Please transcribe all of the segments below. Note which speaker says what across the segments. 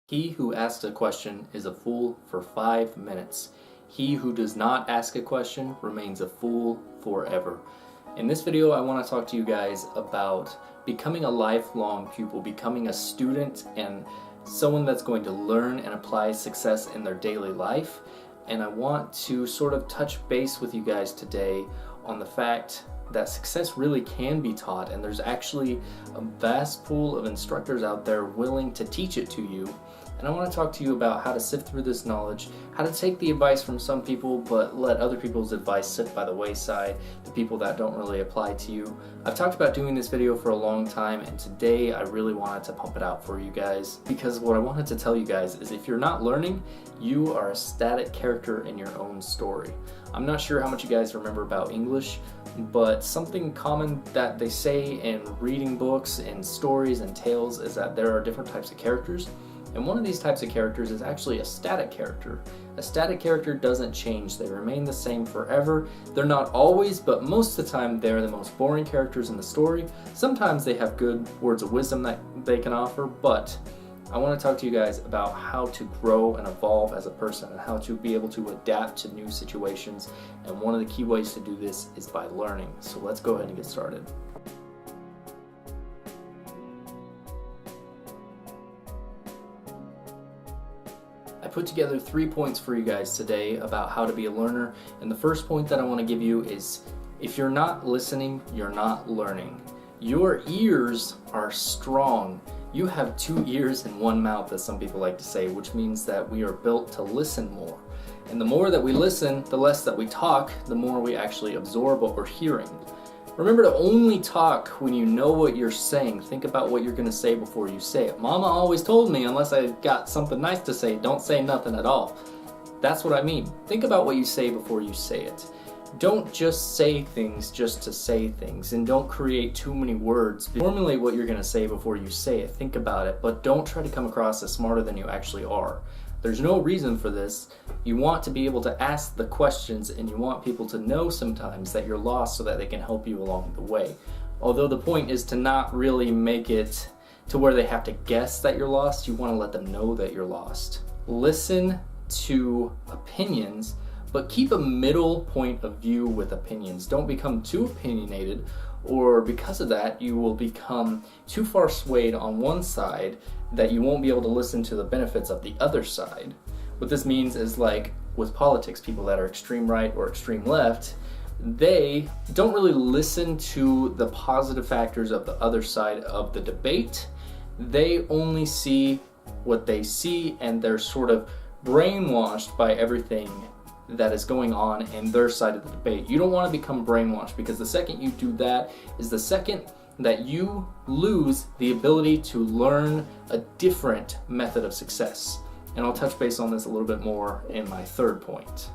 Speaker 1: He who asks a question is a fool for 5 minutes. He who does not ask a question remains a fool forever. In this video, I want to talk to you guys about becoming a lifelong pupil, becoming a student and someone that's going to learn and apply success in their daily life. And I want to sort of touch base with you guys today on the fact that success really can be taught, and there's actually a vast pool of instructors out there willing to teach it to you. And I want to talk to you about how to sift through this knowledge, how to take the advice from some people but let other people's advice sit by the wayside, the people that don't really apply to you. I've talked about doing this video for a long time, and today I really wanted to pump it out for you guys, because what I wanted to tell you guys is if you're not learning, you are a static character in your own story. I'm not sure how much you guys remember about English, but something common that they say in reading books and stories and tales is that there are different types of characters. And one of these types of characters is actually a static character. A static character doesn't change. They remain the same forever. They're not always, but most of the time they're the most boring characters in the story. Sometimes they have good words of wisdom that they can offer, but I want to talk to you guys about how to grow and evolve as a person and how to be able to adapt to new situations. And one of the key ways to do this is by learning. So let's go ahead and get started. I put together 3 points for you guys today about how to be a learner. And the first point that I want to give you is if you're not listening, you're not learning. Your ears are strong. You have 2 ears and 1 mouth, as some people like to say, which means that we are built to listen more. And the more that we listen, the less that we talk, the more we actually absorb what we're hearing. Remember to only talk when you know what you're saying. Think about what you're going to say before you say it. Mama always told me, unless I got something nice to say, don't say nothing at all. That's what I mean. Think about what you say before you say it. Don't just say things just to say things, and don't create too many words. Formulate what you're going to say before you say it. Think about it, but don't try to come across as smarter than you actually are. There's no reason for this. You want to be able to ask the questions, and you want people to know sometimes that you're lost so that they can help you along the way. Although the point is to not really make it to where they have to guess that you're lost, you want to let them know that you're lost. Listen to opinions, but keep a middle point of view with opinions. Don't become too opinionated, or because of that, you will become too far swayed on one side that you won't be able to listen to the benefits of the other side. What this means is, like with politics, people that are extreme right or extreme left, they don't really listen to the positive factors of the other side of the debate. They only see what they see, and they're sort of brainwashed by everything that is going on in their side of the debate. You don't want to become brainwashed, because the second you do that is the second that you lose the ability to learn a different method of success. And I'll touch base on this a little bit more in my third point.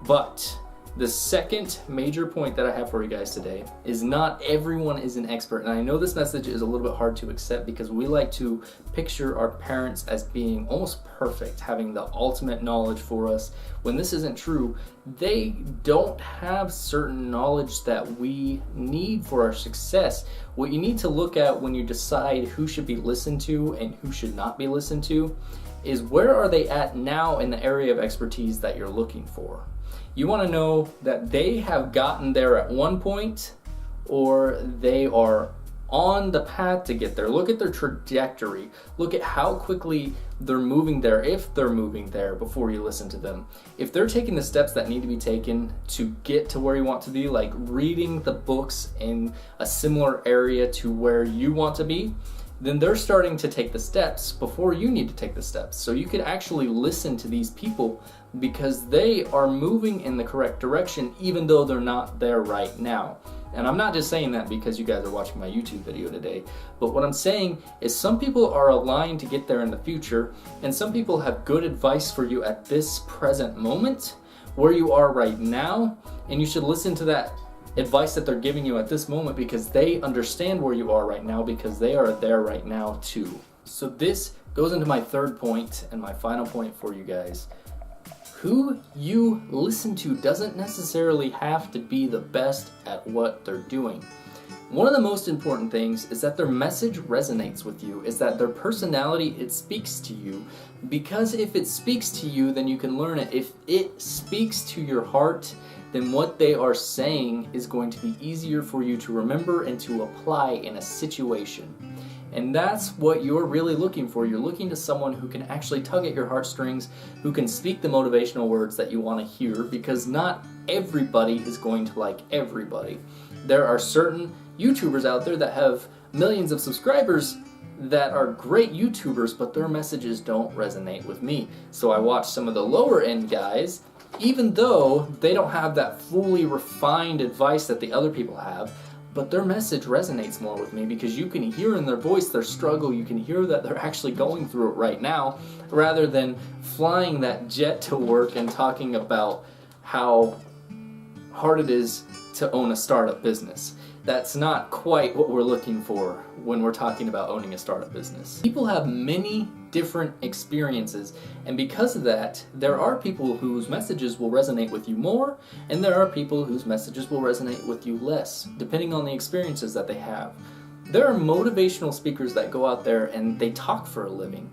Speaker 1: But the second major point that I have for you guys today is not everyone is an expert. And I know this message is a little bit hard to accept, because we like to picture our parents as being almost perfect, having the ultimate knowledge for us, when this isn't true. They don't have certain knowledge that we need for our success. What you need to look at when you decide who should be listened to and who should not be listened to is where are they at now in the area of expertise that you're looking for. You want to know that they have gotten there at one point, or they are on the path to get there. Look at their trajectory. Look at how quickly they're moving there, if they're moving there, before you listen to them. If they're taking the steps that need to be taken to get to where you want to be, like reading the books in a similar area to where you want to be, then they're starting to take the steps before you need to take the steps. So you could actually listen to these people because they are moving in the correct direction, even though they're not there right now. And I'm not just saying that because you guys are watching my YouTube video today, but what I'm saying is some people are aligned to get there in the future, and some people have good advice for you at this present moment, where you are right now, and you should listen to that advice that they're giving you at this moment, because they understand where you are right now, because they are there right now too. So this goes into my third point and my final point for you guys. Who you listen to doesn't necessarily have to be the best at what they're doing. One of the most important things is that their message resonates with you, is that their personality, it speaks to you. Because if it speaks to you, then you can learn it. If it speaks to your heart, then what they are saying is going to be easier for you to remember and to apply in a situation. And that's what you're really looking for. You're looking to someone who can actually tug at your heartstrings, who can speak the motivational words that you want to hear, because not everybody is going to like everybody. There are certain YouTubers out there that have millions of subscribers that are great YouTubers, but their messages don't resonate with me. So I watch some of the lower end guys, even though they don't have that fully refined advice that the other people have, but their message resonates more with me because you can hear in their voice their struggle. You can hear that they're actually going through it right now, rather than flying that jet to work and talking about how hard it is to own a startup business. That's not quite what we're looking for when we're talking about owning a startup business. People have many different experiences, and because of that, there are people whose messages will resonate with you more, and there are people whose messages will resonate with you less, depending on the experiences that they have. There are motivational speakers that go out there and they talk for a living,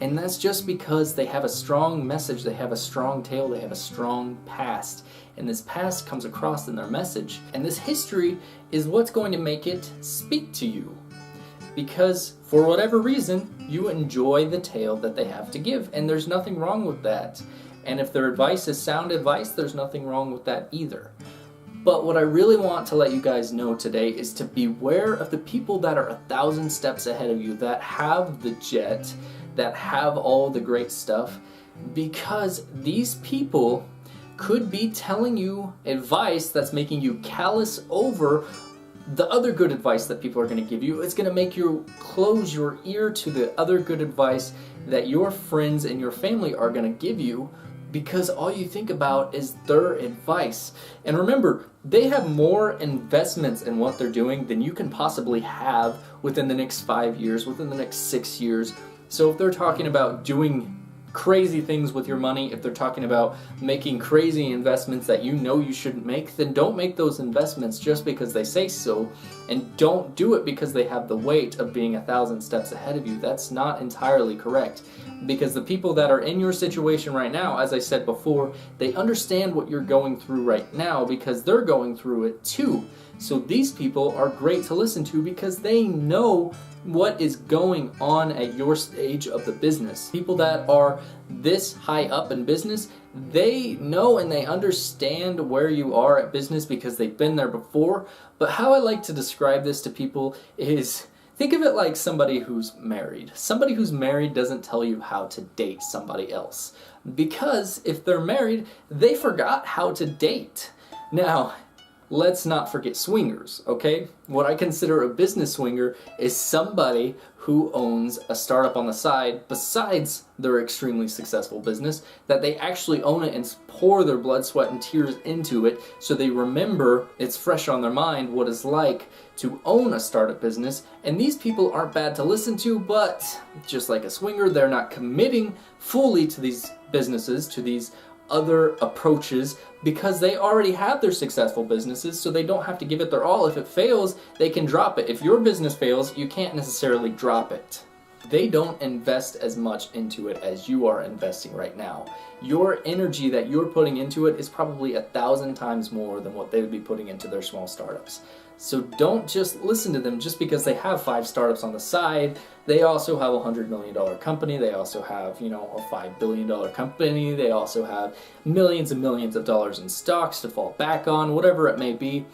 Speaker 1: and that's just because they have a strong message, they have a strong tale, they have a strong past, and this past comes across in their message, and this history is what's going to make it speak to you. Because for whatever reason, you enjoy the tale that they have to give, and there's nothing wrong with that. And if their advice is sound advice, there's nothing wrong with that either. But what I really want to let you guys know today is to beware of the people that are 1,000 steps ahead of you, that have the jet, that have all the great stuff, because these people could be telling you advice that's making you callous over the other good advice that people are going to give you. It's going to make you close your ear to the other good advice that your friends and your family are going to give you, because all you think about is their advice. And remember, they have more investments in what they're doing than you can possibly have within the next 5 years, within the next 6 years. So if they're talking about doing crazy things with your money, if they're talking about making crazy investments that you know you shouldn't make, then don't make those investments just because they say so, and don't do it because they have the weight of being 1,000 steps ahead of you. That's not entirely correct, because the people that are in your situation right now, as I said before, they understand what you're going through right now because they're going through it too. So these people are great to listen to because they know what is going on at your stage of the business. People that are this high up in business, they know and they understand where you are at business because they've been there before. But how I like to describe this to people is, think of it like somebody who's married. Somebody who's married doesn't tell you how to date somebody else, because if they're married, they forgot how to date. Now, let's not forget swingers, okay? What I consider a business swinger is somebody who owns a startup on the side besides their extremely successful business, that they actually own it and pour their blood, sweat, and tears into it, so they remember, it's fresh on their mind, what it's like to own a startup business. And these people aren't bad to listen to, but just like a swinger, they're not committing fully to these businesses, to these other approaches, because they already have their successful businesses, so they don't have to give it their all. If it fails, they can drop it. If your business fails, you can't necessarily drop it. They don't invest as much into it as you are investing right now. Your energy that you're putting into it is probably 1,000 times more than what they would be putting into their small startups. So don't just listen to them just because they have 5 startups on the side. They also have a $100 million company. They also have, a $5 billion company. They also have millions and millions of dollars in stocks to fall back on, whatever it may be.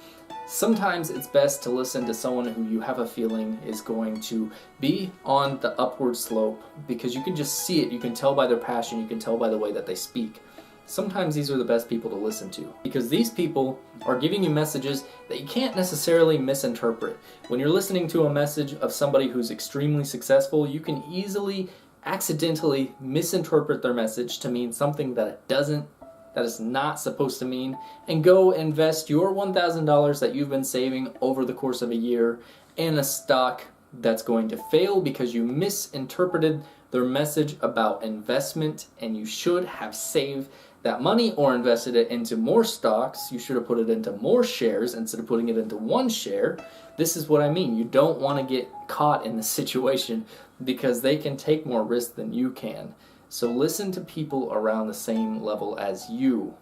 Speaker 1: Sometimes it's best to listen to someone who you have a feeling is going to be on the upward slope, because you can just see it. You can tell by their passion. You can tell by the way that they speak. Sometimes these are the best people to listen to, because these people are giving you messages that you can't necessarily misinterpret. When you're listening to a message of somebody who's extremely successful, you can easily accidentally misinterpret their message to mean something that it doesn't, that it's not supposed to mean, and go invest your $1,000 that you've been saving over the course of a year in a stock that's going to fail because you misinterpreted their message about investment, and you should have saved that money or invested it into more stocks. You should have put it into more shares instead of putting it into one share. This is what I mean. You don't want to get caught in this situation because they can take more risk than you can. So listen to people around the same level as you,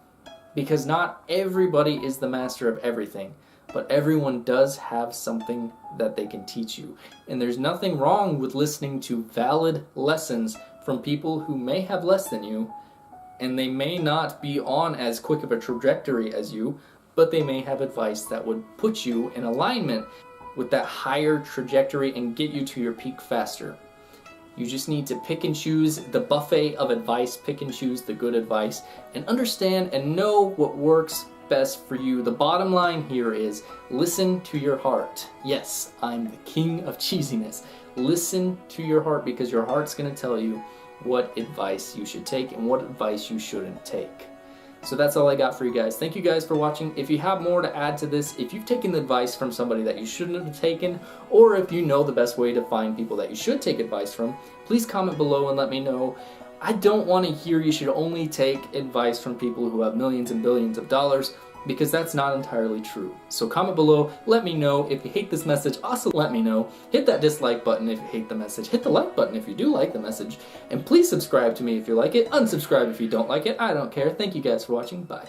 Speaker 1: because not everybody is the master of everything, but everyone does have something that they can teach you. And there's nothing wrong with listening to valid lessons from people who may have less than you, and they may not be on as quick of a trajectory as you, but they may have advice that would put you in alignment with that higher trajectory and get you to your peak faster. You just need to pick and choose the buffet of advice, pick and choose the good advice, and understand and know what works best for you. The bottom line here is listen to your heart. Yes, I'm the king of cheesiness. Listen to your heart, because your heart's going to tell you what advice you should take and what advice you shouldn't take. So that's all I got for you guys. Thank you guys for watching. If you have more to add to this, if you've taken advice from somebody that you shouldn't have taken, or if you know the best way to find people that you should take advice from, please comment below and let me know. I don't want to hear you should only take advice from people who have millions and billions of dollars, because that's not entirely true. So comment below, let me know if you hate this message. Also let me know. Hit that dislike button if you hate the message. Hit the like button if you do like the message. And please subscribe to me if you like it. Unsubscribe if you don't like it. I don't care. Thank you guys for watching. Bye.